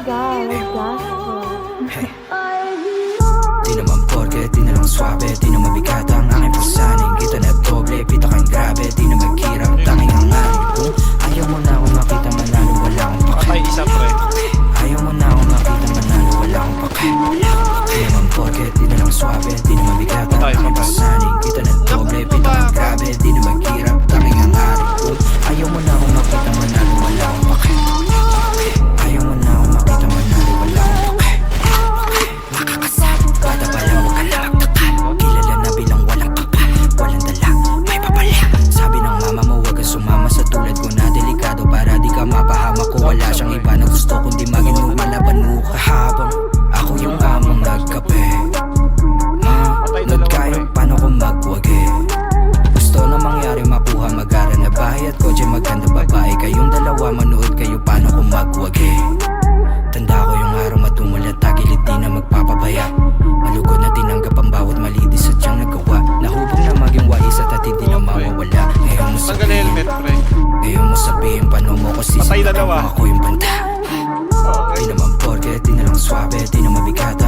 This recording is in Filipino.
Hey. Di naman porke, di na lang swabe, di na mabigat ang aking pasaning. Kita na doble, pita kang grabe, di na maghirap, tanging hangarin. Kung ayaw mo na akong makita manalo, wala akong pake. Ayaw mo na akong makita manalo, wala akong pake. Di naman porke, di na lang swabe, di na mabigat ang aking pasaning. Kita na doble, pita kang grabe, di na maghirap, tanging hangarin. Kung ayaw mo na akong makita manalo, wala akong pake. Ayaw mo na akong makita manalo, wala akong pake. Makakasabi, bata pa lang, huwag ka na magtakal. Kilala na bilang walang kapal, walang dala, may papala. Sabi ng mama mo, huwag ka sumama sa tulad ko na delikado, para di ka mapahamak ko. Wala siyang iba na gusto kundi maging lumalaban mo ka. Habang ako yung among nagkape, not kayang paano ko magwagi. Gusto na mangyari makuha, mag-aral na bahay at kotse, maganda babae. Kayong dalawa, manood kayo paano ko magwagi. Tanda ko yung araw matumulat, tagilid di na magpapabaya. Malugod na tinanggap ang bawat mali, di sadyang nagawa. Nahubog na maging wais at hindi na mawawala. Ngayon mo sabihin paano mo ko sisipagan kung ako yung banda. Di naman porke, di na lang swabe, di na mabigat